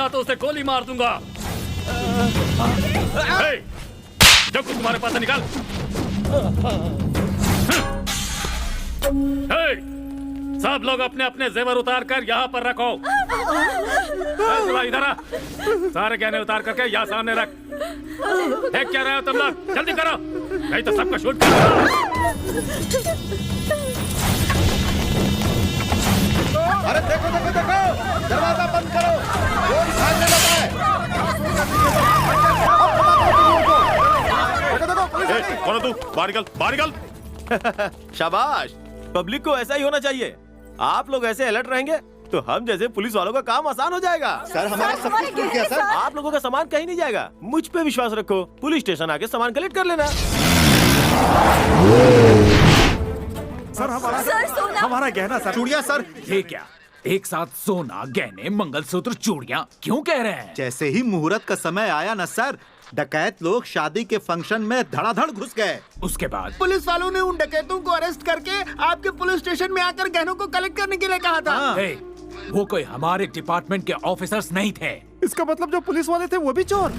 मिला तो उसे गोली मार दूंगा। जो कुछ तुम्हारे पास है निकाल। सब लोग अपने अपने जेवर उतार कर यहाँ पर रखो। इधर आ, सारे गहने उतार करके यहाँ सामने रख। देख क्या रहे हो तुम लोग, जल्दी करो नहीं तो सबको शूट करो। अरे देखो देखो देखो, दरवाजा बंद करो, कोई भागने लगा है। देखो देखो पुलिस आ गई। कौन है तू? बाहर निकल, बाहर निकल। शाबाश, पब्लिक को ऐसा ही होना चाहिए। आप लोग ऐसे अलर्ट रहेंगे तो हम जैसे पुलिस वालों का काम आसान हो जाएगा। सर हमारा सब कुछ टूट गया सर। आप लोगों का सामान कहीं नहीं जाएगा, मुझ पे विश्वास रखो। पुलिस स्टेशन आके सामान कलेक्ट कर लेना। सर हमारा गहना सर, चूड़ियाँ सर। ये क्या एक साथ सोना, गहने, मंगलसूत्र, चूड़ियाँ क्यों कह रहे हैं? जैसे ही मुहूर्त का समय आया ना सर, डकैत लोग शादी के फंक्शन में धड़ाधड़ घुस गए। उसके बाद पुलिस वालों ने उन डकैतों को अरेस्ट करके आपके पुलिस स्टेशन में आकर गहनों को कलेक्ट करने के लिए कहा था। हे, वो कोई हमारे डिपार्टमेंट के ऑफिसर्स नहीं थे। इसका मतलब जो पुलिस वाले थे वो भी चोर।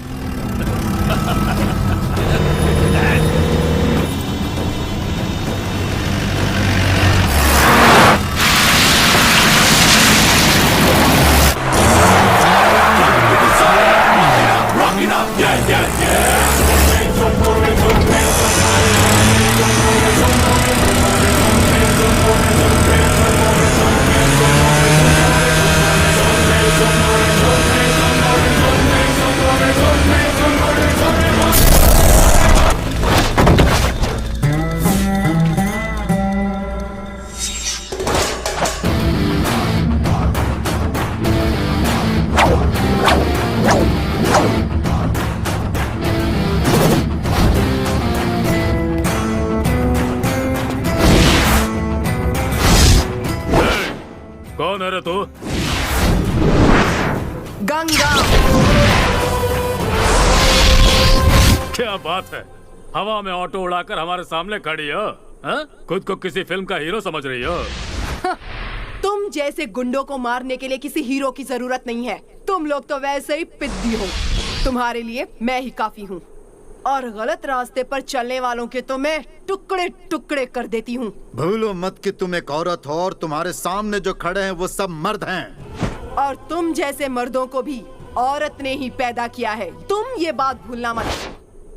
कौन है रे तू? गंगा। क्या बात है, हवा में ऑटो उड़ाकर हमारे सामने खड़ी हो? खुद को किसी फिल्म का हीरो समझ रही हो? तुम जैसे गुंडों को मारने के लिए किसी हीरो की जरूरत नहीं है। तुम लोग तो वैसे ही पिद्दी हो। तुम्हारे लिए मैं ही काफी हूँ, और गलत रास्ते पर चलने वालों के तो मैं टुकड़े टुकड़े कर देती हूँ। भूलो मत कि तुम एक औरत हो और तुम्हारे सामने जो खड़े हैं वो सब मर्द हैं। और तुम जैसे मर्दों को भी औरत ने ही पैदा किया है, तुम ये बात भूलना मत।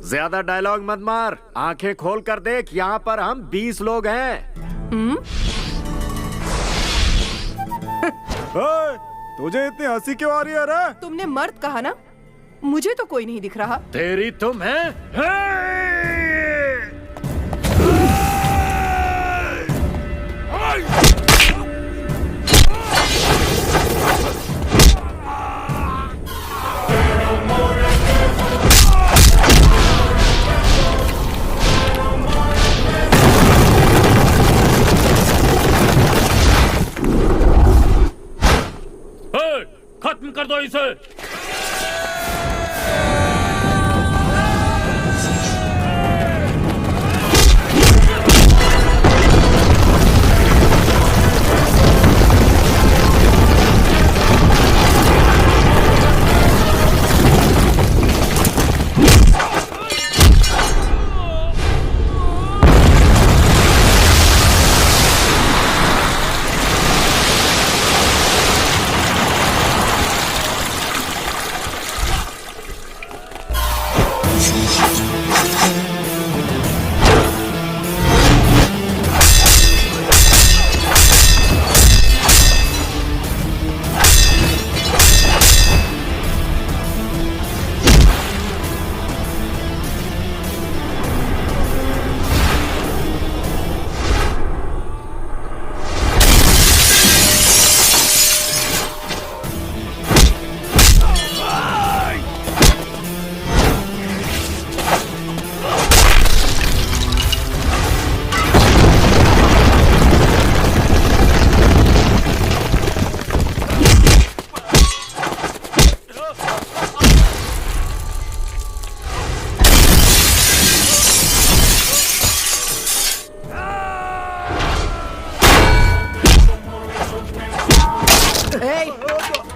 ज्यादा डायलॉग मत मार, आंखें खोल कर देख, यहाँ पर हम 20 लोग हैं। तुझे इतनी हंसी क्यों आ रही है रे? तुमने मर्द कहा ना, मुझे तो कोई नहीं दिख रहा। तेरी तुम है? खत्म कर दो इसे।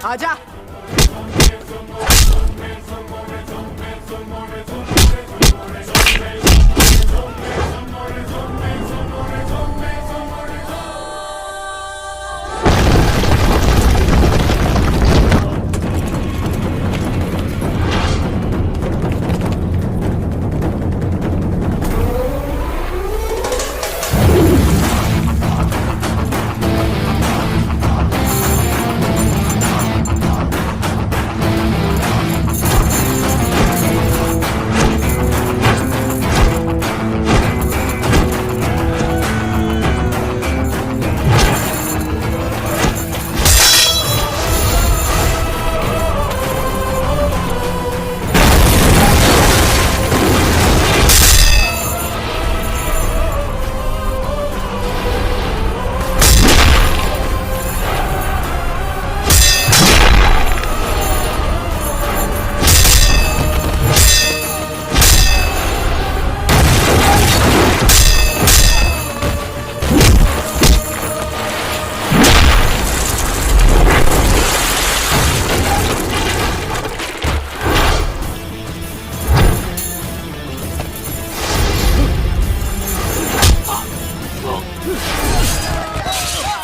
आजा।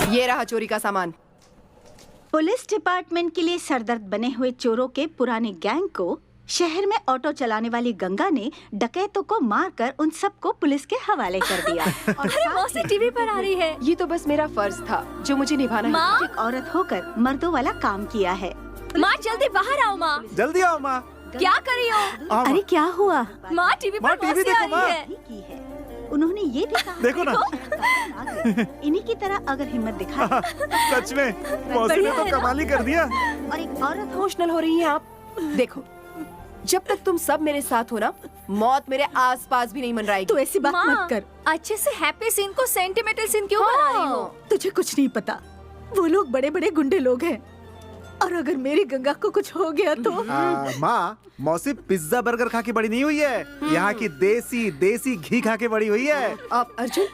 ये रहा चोरी का सामान। पुलिस डिपार्टमेंट के लिए सरदर्द बने हुए चोरों के पुराने गैंग को शहर में ऑटो चलाने वाली गंगा ने डकैतों को मारकर उन सबको पुलिस के हवाले कर दिया। और अरे मौसी टीवी पर आ रही है। ये तो बस मेरा फर्ज था जो मुझे निभाना है। माँ, एक औरत होकर मर्दों वाला काम किया है। माँ जल्दी बाहर आओ माँ। जल्दी आओ माँ। क्या करी हो? अरे क्या हुआ? माँ टीवी पर टीवी मौसी देखो, आ माँ। रही है। की है। उन्होंने ये भी कहा देखो ना। इन्हीं की तरह अगर हिम्मत दिखाए। सच में मौसी ने तो कमाल ही कर दिया। और एक औरत हो इमोशनल हो रही हैं आप। देखो, जब तक तुम सब मेरे साथ हो ना, मौत मेरे आसपास भी नहीं मंडराएगी। तू ऐसी बात मत कर। अच्छे से हैप्पी सीन को सेंटिमेंटल सीन क्यों बना रही हो? तुझे कुछ नहीं पता। वो लोग बड़े बड़े गुंडे लोग हैं और अगर मेरी गंगा को कुछ हो गया तो माँ, मौसी पिज्जा बर्गर खा के बड़ी नहीं हुई है, यहाँ की देसी घी खा के बड़ी हुई है। आप अर्जुन,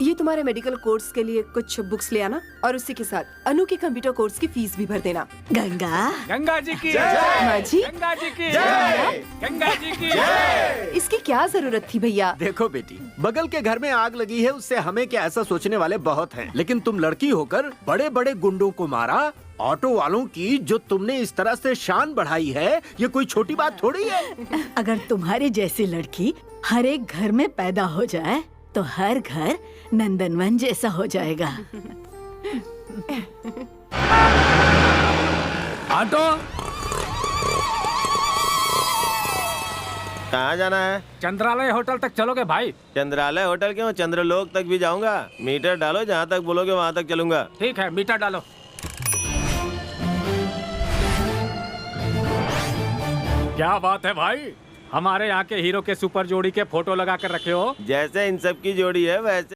ये तुम्हारे मेडिकल कोर्स के लिए कुछ बुक्स ले आना और उसी के साथ अनु के कंप्यूटर कोर्स की फीस भी भर देना। गंगा गंगा जी की माँ जी, गंगा जी की गंगा जी की। इसकी क्या जरूरत थी भैया? देखो बेटी, बगल के घर में आग लगी है, उससे हमें क्या, ऐसा सोचने वाले बहुत हैं। लेकिन तुम लड़की होकर बड़े बड़े गुंडों को मारा। ऑटो वालों की जो तुमने इस तरह से शान बढ़ाई है, ये कोई छोटी बात थोड़ी है। अगर तुम्हारी जैसी लड़की हर एक घर में पैदा हो जाए तो हर घर नंदनवन जैसा हो जाएगा। ऑटो कहाँ जाना है? चंद्रालय होटल तक चलोगे भाई? चंद्रालय होटल क्यों, चंद्रलोक तक भी जाऊंगा। मीटर डालो, जहाँ तक बोलोगे वहाँ तक चलूंगा। ठीक है, मीटर डालो। क्या बात है भाई, हमारे यहाँ के हीरो के सुपर जोड़ी के फोटो लगा कर रखे हो। जैसे इन सब की जोड़ी है वैसे